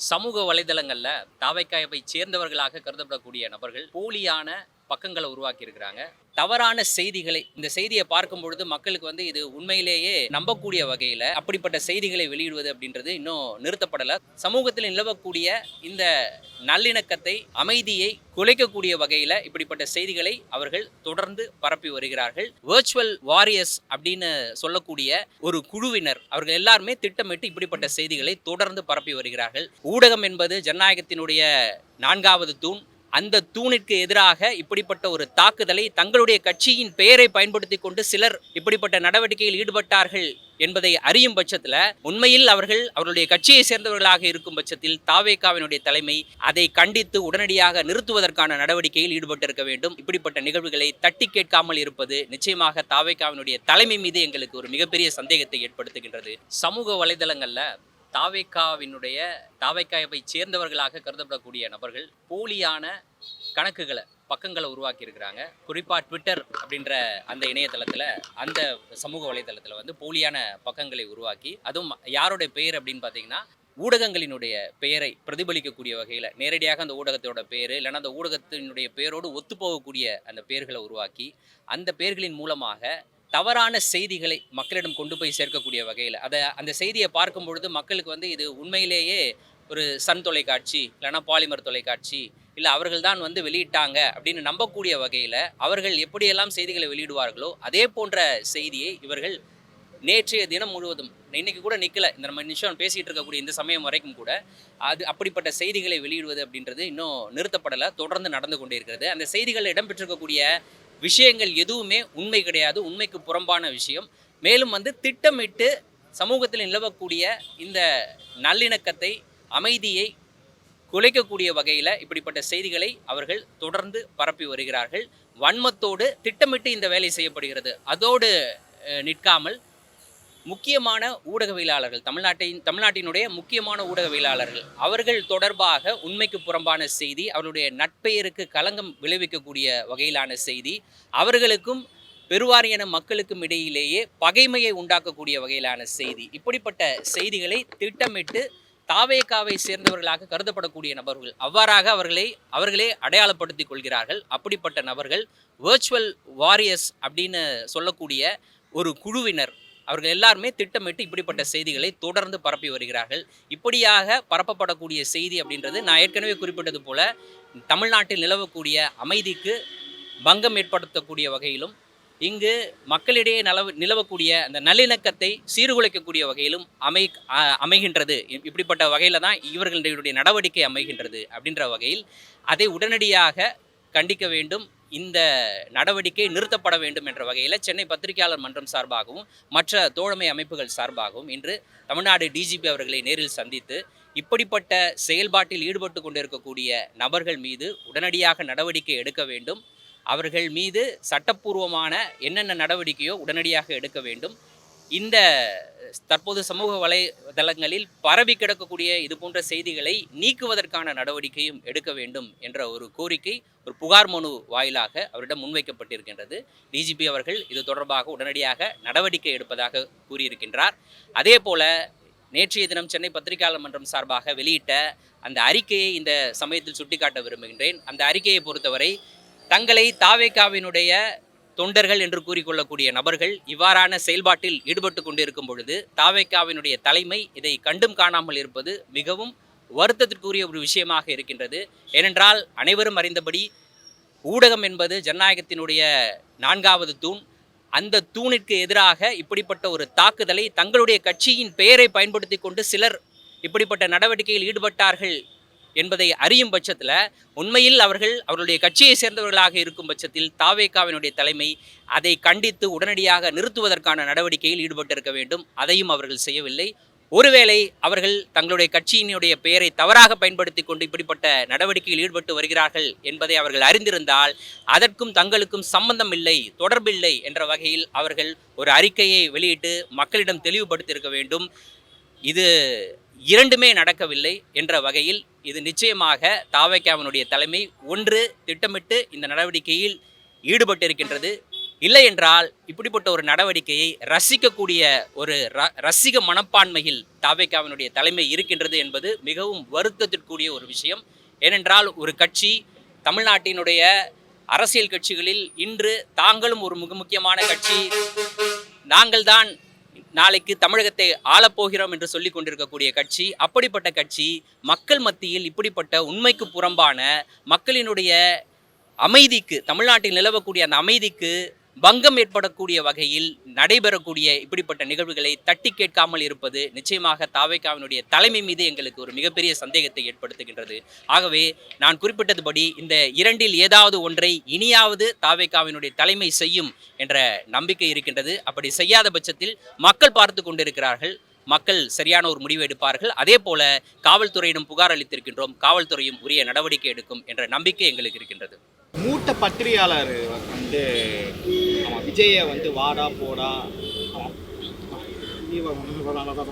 சமூக வலைதளங்கள்ல தாவைக்காவை சேர்ந்தவர்களாக கருதப்படக்கூடிய நபர்கள் போலியான பக்கங்களை உருவாக்கி இருக்கிறாங்க. தவறான செய்திகளை இந்த செய்தியை பார்க்கும் பொழுது மக்களுக்கு இது உண்மையிலேயே நம்பக்கூடிய வகையில அப்படிப்பட்ட செய்திகளை வெளியிடுவது அப்படின்றது இன்னும் நிறுத்தப்படல. சமூகத்தில் நிலவக்கூடிய இந்த நல்லிணக்கத்தை, அமைதியை குலைக்கக்கூடிய வகையில இப்படிப்பட்ட செய்திகளை அவர்கள் தொடர்ந்து பரப்பி வருகிறார்கள். வெர்ச்சுவல் வாரியர்ஸ் அப்படின்னு சொல்லக்கூடிய ஒரு குழுவினர் அவர்கள் எல்லாருமே திட்டமிட்டு இப்படிப்பட்ட செய்திகளை தொடர்ந்து பரப்பி வருகிறார்கள். ஊடகம் என்பது ஜனநாயகத்தினுடைய 4வது தூண். அந்த தூணிற்கு எதிராக இப்படிப்பட்ட ஒரு தாக்குதலை தங்களுடைய கட்சியின் பெயரை பயன்படுத்தி கொண்டு சிலர் இப்படிப்பட்ட நடவடிக்கையில் ஈடுபட்டார்கள் என்பதை அறியும் பட்சத்தில், உண்மையில் அவர்களுடைய கட்சியை சேர்ந்தவர்களாக இருக்கும் பட்சத்தில் தாவேகாவினுடைய தலைமை அதை கண்டித்து உடனடியாக நிறுத்துவதற்கான நடவடிக்கையில் ஈடுபட்டிருக்க வேண்டும். இப்படிப்பட்ட நிகழ்வுகளை தட்டி கேட்காமல் இருப்பது நிச்சயமாக தாவேகாவினுடைய தலைமை மீது எங்களுக்கு ஒரு மிகப்பெரிய சந்தேகத்தை ஏற்படுத்துகின்றது. சமூக வலைதளங்கள்ல தாவேக்காவை சேர்ந்தவர்களாக கருதப்படக்கூடிய நபர்கள் போலியான பக்கங்களை உருவாக்கி இருக்கிறாங்க. குறிப்பாக ட்விட்டர் அப்படின்ற அந்த இணையதளத்தில், அந்த சமூக வலைதளத்தில் போலியான பக்கங்களை உருவாக்கி, அதுவும் யாருடைய பெயர் அப்படின்னு பார்த்தீங்கன்னா ஊடகங்களினுடைய பெயரை பிரதிபலிக்கக்கூடிய வகையில் நேரடியாக அந்த ஊடகத்தோட பெயர் இல்லைன்னா அந்த ஊடகத்தினுடைய பெயரோடு ஒத்துப்போகக்கூடிய அந்த பெயர்களை உருவாக்கி, அந்த பெயர்களின் மூலமாக தவறான செய்திகளை மக்களிடம் கொண்டு போய் சேர்க்கக்கூடிய வகையில் அந்த செய்தியை பார்க்கும் பொழுது மக்களுக்கு இது உண்மையிலேயே ஒரு சன் தொலைக்காட்சி இல்லைன்னா பாலிமர் தொலைக்காட்சி இல்லை அவர்கள் தான் வெளியிட்டாங்க அப்படின்னு நம்பக்கூடிய வகையில் அவர்கள் எப்படியெல்லாம் செய்திகளை வெளியிடுவார்களோ அதே போன்ற செய்தியை இவர்கள் நேற்றைய தினம் முழுவதும், இன்னைக்கு கூட நிற்கல, இந்த நம்ம நிமிஷம் பேசிகிட்டு இருக்கக்கூடிய இந்த சமயம் வரைக்கும் கூட அப்படிப்பட்ட செய்திகளை வெளியிடுவது அப்படின்றது இன்னும் நிறுத்தப்படலை, தொடர்ந்து நடந்து கொண்டே இருக்கிறது. அந்த செய்திகள் இடம்பெற்றிருக்கக்கூடிய விஷயங்கள் எதுவுமே உண்மை கிடையாது, உண்மைக்கு புறம்பான விஷயம். மேலும் திட்டமிட்டு சமூகத்தில் நிலவக்கூடிய இந்த நல்லிணக்கத்தை, அமைதியை குலைக்கக்கூடிய வகையில் இப்படிப்பட்ட செய்திகளை அவர்கள் தொடர்ந்து பரப்பி வருகிறார்கள். வன்மத்தோடு திட்டமிட்டு இந்த வேலை செய்யப்படுகிறது. அதோடு நிற்காமல் முக்கியமான ஊடகவியலாளர்கள், தமிழ்நாட்டினுடைய முக்கியமான ஊடகவியலாளர்கள் அவர்கள் தொடர்பாக உண்மைக்கு புறம்பான செய்தி, அவருடைய நட்பெயருக்கு களங்கம் விளைவிக்கக்கூடிய வகையிலான செய்தி, அவர்களுக்கும் பெருவாரியான மக்களுக்கும் இடையிலேயே பகைமையை உண்டாக்கக்கூடிய வகையிலான செய்தி, இப்படிப்பட்ட செய்திகளை திட்டமிட்டு தாவேகாவை சேர்ந்தவர்களாக கருதப்படக்கூடிய நபர்கள் அவ்வாறாக அவர்களே அடையாளப்படுத்திக் கொள்கிறார்கள். அப்படிப்பட்ட நபர்கள் வெர்ச்சுவல் வாரியர்ஸ் அப்படின்னு சொல்லக்கூடிய ஒரு குழுவினர் அவர்கள் எல்லாருமே திட்டமிட்டு இப்படிப்பட்ட செய்திகளை தொடர்ந்து பரப்பி வருகிறார்கள். இப்படியாக பரப்பப்படக்கூடிய செய்தி அப்படின்றது, நான் ஏற்கனவே குறிப்பிட்டது போல, தமிழ்நாட்டில் நிலவக்கூடிய அமைதிக்கு பங்கம் ஏற்படுத்தக்கூடிய வகையிலும், இங்கு மக்களிடையே நிலவக்கூடிய அந்த நல்லிணக்கத்தை சீர்குலைக்கக்கூடிய வகையிலும் அமைகின்றது. இப்படிப்பட்ட வகையில் தான் இவர்களுடைய நடவடிக்கை அமைகின்றது. அப்படின்ற வகையில் அதை உடனடியாக கண்டிக்க வேண்டும், இந்த நடவடிக்கை நிறுத்தப்பட வேண்டும் என்ற வகையில் சென்னை பத்திரிகையாளர் மன்றம் சார்பாகவும் மற்ற தோழமை அமைப்புகள் சார்பாகவும் இன்று தமிழ்நாடு டிஜிபி அவர்களை நேரில் சந்தித்து இப்படிப்பட்ட செயல்பாட்டில் ஈடுபட்டு கொண்டிருக்கக்கூடிய நபர்கள் மீது உடனடியாக நடவடிக்கை எடுக்க வேண்டும், அவர்கள் மீது சட்டப்பூர்வமான என்னென்ன நடவடிக்கையோ உடனடியாக எடுக்க வேண்டும், இந்த தற்போது சமூக வலைதளங்களில் பரவி கிடக்கக்கூடிய இது போன்ற செய்திகளை நீக்குவதற்கான நடவடிக்கையும் எடுக்க வேண்டும் என்ற ஒரு கோரிக்கை, ஒரு புகார் மனு வாயிலாக அவரிடம் முன்வைக்கப்பட்டிருக்கின்றது. டிஜிபி அவர்கள் இது தொடர்பாக உடனடியாக நடவடிக்கை எடுப்பதாக கூறியிருக்கின்றார். அதே போல நேற்றைய தினம் சென்னை பத்திரிகையாளர் மன்றம் சார்பாக வெளியிட்ட அந்த அறிக்கையை இந்த சமயத்தில் சுட்டிக்காட்ட விரும்புகின்றேன். அந்த அறிக்கையை பொறுத்தவரை, தங்களை தாவேகாவினுடைய தொண்டர்கள் என்று கூறிக்கொள்ளக்கூடிய நபர்கள் இவ்வாறான செயல்பாட்டில் ஈடுபட்டு கொண்டிருக்கும் பொழுது தாவேகாவினுடைய தலைமை இதை கண்டும் காணாமல் இருப்பது மிகவும் வருத்தத்திற்குரிய ஒரு விஷயமாக இருக்கின்றது. ஏனென்றால் அனைவரும் அறிந்தபடி ஊடகம் என்பது ஜனநாயகத்தினுடைய 4வது தூண். அந்த தூணிற்கு எதிராக இப்படிப்பட்ட ஒரு தாக்குதலை தங்களுடைய கட்சியின் பெயரை பயன்படுத்தி கொண்டு சிலர் இப்படிப்பட்ட நடவடிக்கையில் ஈடுபட்டார்கள் என்பதை அறியும் பட்சத்தில், உண்மையில் அவர்களுடைய கட்சியை சேர்ந்தவர்களாக இருக்கும் பட்சத்தில் தாவேகாவினுடைய தலைமை அதை கண்டித்து உடனடியாக நிறுத்துவதற்கான நடவடிக்கையில் ஈடுபட்டிருக்க வேண்டும். அதையும் அவர்கள் செய்யவில்லை. ஒருவேளை அவர்கள் தங்களுடைய கட்சியினுடைய பெயரை தவறாக பயன்படுத்தி கொண்டு இப்படிப்பட்ட நடவடிக்கையில் ஈடுபட்டு வருகிறார்கள் என்பதை அவர்கள் அறிந்திருந்தால் அதற்கும் தங்களுக்கும் சம்பந்தம் இல்லை, தொடர்பில்லை என்ற வகையில் அவர்கள் ஒரு அறிக்கையை வெளியிட்டு மக்களிடம் தெளிவுபடுத்தியிருக்க வேண்டும். இது இரண்டுமே நடக்கவில்லை என்ற வகையில் இது நிச்சயமாக தாவேகாவினுடைய தலைமை ஒன்று திட்டமிட்டு இந்த நடவடிக்கையில் ஈடுபட்டிருக்கின்றது. இல்லை என்றால் இப்படிப்பட்ட ஒரு நடவடிக்கையை ரசிக்கக்கூடிய ஒரு ரசிக மனப்பான்மையில் தாவேகாவினுடைய தலைமை இருக்கின்றது என்பது மிகவும் வருத்தத்திற்குரிய ஒரு விஷயம். ஏனென்றால் ஒரு கட்சி தமிழ்நாட்டினுடைய அரசியல் கட்சிகளில் இன்று தாங்களும் ஒரு மிக முக்கியமான கட்சி, நாங்கள் தான் நாளைக்கு தமிழகத்தை ஆளப்போகிறோம் என்று சொல்லிக் கொண்டிருக்கக்கூடிய கட்சி, அப்படிப்பட்ட கட்சி மக்கள் மத்தியில் இப்படிப்பட்ட உண்மைக்கு புறம்பான மக்களினுடைய அமைதிக்கு, தமிழ்நாட்டில் நிலவக்கூடிய அந்த அமைதிக்கு பங்கம் ஏற்படக்கூடிய வகையில் நடைபெறக்கூடிய இப்படிப்பட்ட நிகழ்வுகளை தட்டி கேட்காமல் இருப்பது நிச்சயமாக தாவேகாவினுடைய தலைமை மீது எங்களுக்கு ஒரு மிகப்பெரிய சந்தேகத்தை ஏற்படுத்துகின்றது. ஆகவே நான் குறிப்பிட்டதுபடி இந்த இரண்டில் ஏதாவது ஒன்றை இனியாவது தாவேகாவினுடைய தலைமை செய்யும் என்ற நம்பிக்கை இருக்கின்றது. அப்படி செய்யாத பட்சத்தில் மக்கள் பார்த்து கொண்டிருக்கிறார்கள், மக்கள் சரியான ஒரு முடிவு எடுப்பார்கள். அதே போல காவல்துறையிடம் புகார் அளித்திருக்கின்றோம், காவல்துறையும் உரிய நடவடிக்கை எடுக்கும் என்ற நம்பிக்கை எங்களுக்கு இருக்கின்றது. மூத்த பத்திரிகையாளர் வந்து விஜயை வந்து வாடா போடா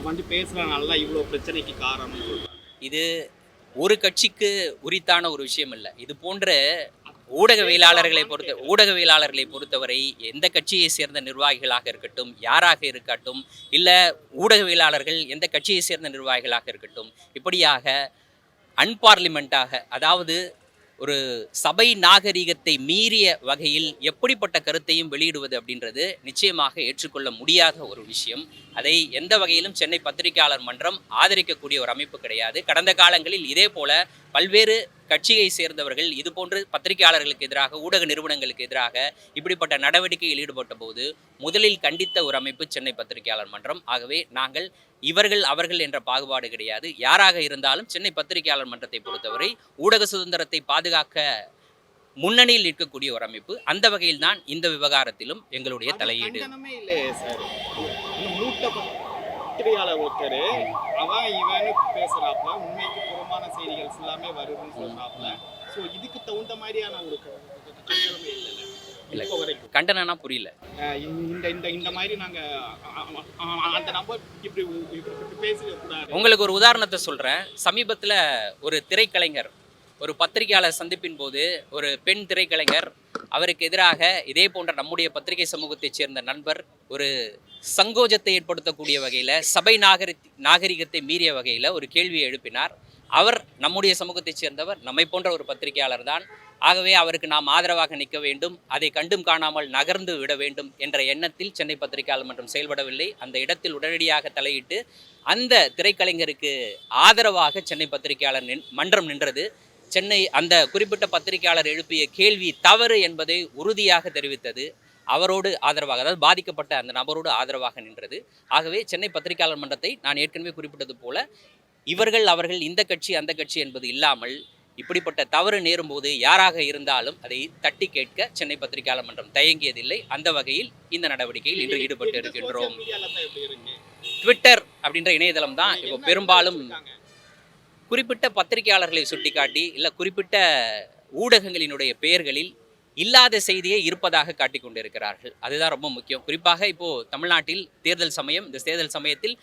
வந்து பேசுறதுனால இவ்வளோ பிரச்சனைக்கு காரணம். இது ஒரு கட்சிக்கு உரித்தான ஒரு விஷயம் இல்லை. இது போன்ற ஊடகவியலாளர்களை பொறுத்தவரை எந்த கட்சியை சேர்ந்த நிர்வாகிகளாக இருக்கட்டும், யாராக இருக்கட்டும், இல்லை ஊடகவியலாளர்கள் எந்த கட்சியை சேர்ந்த நிர்வாகிகளாக இருக்கட்டும், இப்படியாக அன்பார்லிமெண்ட்டாக, அதாவது ஒரு சபை நாகரிகத்தை மீறிய வகையில் எப்படிப்பட்ட கருத்தையும் வெளியிடுவது அப்படின்றது நிச்சயமாக ஏற்றுக்கொள்ள முடியாத ஒரு விஷயம். அதை எந்த வகையிலும் சென்னை பத்திரிகையாளர் மன்றம் ஆதரிக்கக்கூடிய ஒரு அமைப்பு கிடையாது. கடந்த காலங்களில் இதே போல பல்வேறு கட்சியை சேர்ந்தவர்கள் இதுபோன்று பத்திரிகையாளர்களுக்கு எதிராக, ஊடக நிறுவனங்களுக்கு எதிராக இப்படிப்பட்ட நடவடிக்கையில் ஈடுபட்ட போது முதலில் கண்டித்த ஒரு அமைப்பு சென்னை பத்திரிகையாளர் மன்றம். ஆகவே நாங்கள் இவர்கள் அவர்கள் என்ற பாகுபாடு கிடையாது. யாராக இருந்தாலும் சென்னை பத்திரிகையாளர் மன்றத்தை பொறுத்தவரை ஊடக சுதந்திரத்தை பாதுகாக்க முன்னணியில் நிற்கக்கூடிய ஒரு அமைப்பு. அந்த வகையில் தான் இந்த விவகாரத்திலும் எங்களுடைய தலையீடு. பத்திரிகையாளர் ஒருத்தர் அவன் இவனு பேசுறாப்ல, உண்மைக்கு புறமான செய்திகள் எல்லாமே வருதுன்னு சொல்றாப்ல. ஸோ இதுக்கு தகுந்த மாதிரியான ஒரு கண்டனமே இல்லை. கண்டனம்னா புரியல. இந்த மாதிரி நாங்க அந்த நம்பர் இப்படி பேசக்கூடாது. உங்களுக்கு ஒரு உதாரணத்தை சொல்றேன். சமீபத்தில் ஒரு திரைக்கலைஞர் ஒரு பத்திரிகையாளர் சந்திப்பின் போது ஒரு பெண் திரைக்கலைஞர் அவருக்கு எதிராக இதே போன்ற நம்முடைய பத்திரிகை சமூகத்தைச் சேர்ந்த நண்பர் ஒரு சங்கோஜத்தை ஏற்படுத்தக்கூடிய வகையில், சபை நாகரிகத்தை மீறிய வகையில் ஒரு கேள்வியை எழுப்பினார். அவர் நம்முடைய சமூகத்தைச் சேர்ந்தவர், நம்மை போன்ற ஒரு பத்திரிகையாளர் தான். ஆகவே அவருக்கு நாம் ஆதரவாக நிற்க வேண்டும், அதை கண்டும் காணாமல் நகர்ந்து விட வேண்டும் என்ற எண்ணத்தில் சென்னை பத்திரிகையாளர் மன்றம் செயல்படவில்லை. அந்த இடத்தில் உடனடியாக தலையிட்டு அந்த திரைக்கலைஞருக்கு ஆதரவாக சென்னை பத்திரிகையாளர் மன்றம் நின்றது. சென்னை அந்த குறிப்பிட்ட பத்திரிகையாளர் எழுப்பிய கேள்வி தவறு என்பதை உறுதியாக தெரிவித்தது. அவரோடு ஆதரவாக, அதாவது பாதிக்கப்பட்ட அந்த நபரோடு ஆதரவாக நின்றது. ஆகவே சென்னை பத்திரிகையாளர் மன்றத்தை நான் ஏற்கனவே குறிப்பிட்டது போல இவர்கள் அவர்கள் இந்த கட்சி அந்த கட்சி என்பது இல்லாமல் இப்படிப்பட்ட தவறு நேரும்போது யாராக இருந்தாலும் அதை தட்டி கேட்க சென்னை பத்திரிகையாளர் மன்றம் தயங்கியதில்லை. அந்த வகையில் இந்த நடவடிக்கையில் இன்று ஈடுபட்டு இருக்கின்றோம். ட்விட்டர் அப்படின்ற இணையதளம் தான் இப்போ பெரும்பாலும் குறிப்பிட்ட பத்திரிகையாளர்களை சுட்டிக்காட்டி இல்லை குறிப்பிட்ட ஊடகங்களினுடைய பெயர்களில் இல்லாத செய்தியை இருப்பதாக காட்டிக் கொண்டிருக்கிறார்கள். அதுதான் ரொம்ப முக்கியம். குறிப்பாக இப்போது தமிழ்நாட்டில் தேர்தல் சமயம், இந்த தேர்தல் சமயத்தில்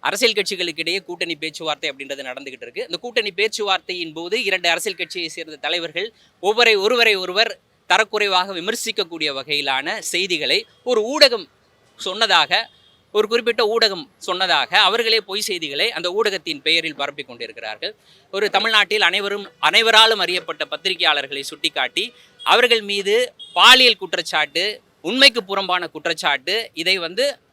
அரசியல் கட்சிகளுக்கு இடையே கூட்டணி பேச்சுவார்த்தை அப்படின்றது நடந்துகிட்டு இருக்கு. இந்த கூட்டணி பேச்சுவார்த்தையின் போது இரண்டு அரசியல் கட்சியை சேர்ந்த தலைவர்கள் ஒருவரை ஒருவர் தரக்குறைவாக விமர்சிக்கக்கூடிய வகையிலான செய்திகளை ஒரு ஊடகம் சொன்னதாக, ஒரு குறிப்பிட்ட ஊடகம் சொன்னதாக அவர்களே பொய் செய்திகளை அந்த ஊடகத்தின் பெயரில் பரப்பி கொண்டிருக்கிறார்கள். ஒரு தமிழ்நாட்டில் அனைவராலும் அறியப்பட்ட பத்திரிகையாளர்களை சுட்டிக்காட்டி அவர்கள் மீது பாலியல் குற்றச்சாட்டு, உண்மைக்கு புறம்பான குற்றச்சாட்டு, இதை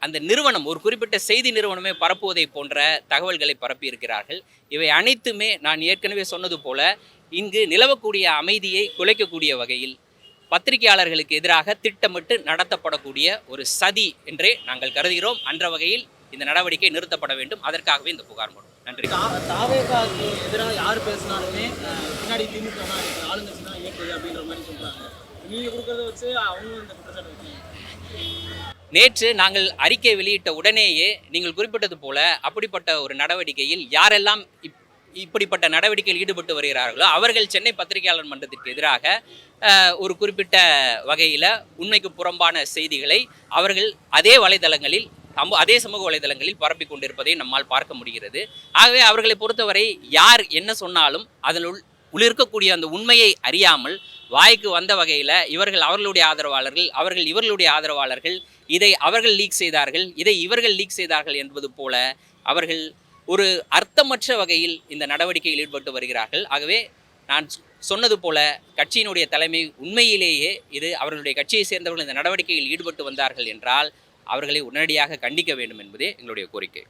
அந்த நிறுவனம், ஒரு குறிப்பிட்ட செய்தி நிறுவனமே பரப்புவதை போன்ற தகவல்களை பரப்பி இருக்கிறார்கள். இவை அனைத்துமே நான் ஏற்கனவே சொன்னது போல இங்கு நிலவக்கூடிய அமைதியை குலைக்கக்கூடிய வகையில் பத்திரிகையாளர்களுக்கு எதிராக திட்டமிட்டு நடத்தப்படக்கூடிய ஒரு சதி என்றே நாங்கள் கருதுகிறோம். அன்ற வகையில் இந்த நடவடிக்கை நிறுத்தப்பட வேண்டும். அதற்காகவே இந்த புகார் மனு. நன்றி. தாவேகாவுக்கு எதிராக யார் பேசினாலுமே பின்னாடி திமுக ஆளுங்கட்சி தான் இயக்குது அப்படின்ற மாதிரி சொல்றாங்க. நீங்க கொடுக்கறத வச்சு அவங்களும் இந்த குற்றச்சாட்டு வைக்கணும். நேற்று நாங்கள் அறிக்கை வெளியிட்ட உடனேயே நீங்கள் குறிப்பிட்டது போல அப்படிப்பட்ட ஒரு நடவடிக்கையில் யாரெல்லாம் இப்படிப்பட்ட நடவடிக்கையில் ஈடுபட்டு வருகிறார்களோ அவர்கள் சென்னை பத்திரிகையாளர் மன்றத்திற்கு எதிராக ஒரு குறிப்பிட்ட வகையில் உண்மைக்கு புறம்பான செய்திகளை அவர்கள் அதே சமூக வலைதளங்களில் பரப்பி கொண்டிருப்பதை நம்மால் பார்க்க முடிகிறது. ஆகவே அவர்களை பொறுத்தவரை யார் என்ன சொன்னாலும் அதனுள் இருக்கக்கூடிய அந்த உண்மையை அறியாமல் வாய்க்கு வந்த வகையில் இவர்கள் அவர்களுடைய ஆதரவாளர்கள், அவர்கள் இவர்களுடைய ஆதரவாளர்கள், இதை அவர்கள் லீக் செய்தார்கள், இதை இவர்கள் லீக் செய்தார்கள் என்பது போல அவர்கள் ஒரு அர்த்தமற்ற வகையில் இந்த நடவடிக்கையில் ஈடுபட்டு வருகிறார்கள். ஆகவே நான் சொன்னது போல கட்சியினுடைய தலைமை உண்மையிலேயே இது அவர்களுடைய கட்சியை சேர்ந்தவர்கள் இந்த நடவடிக்கையில் ஈடுபட்டு வந்தார்கள் என்றால் அவர்களை உடனடியாக கண்டிக்க வேண்டும் என்பதே எங்களுடைய கோரிக்கை.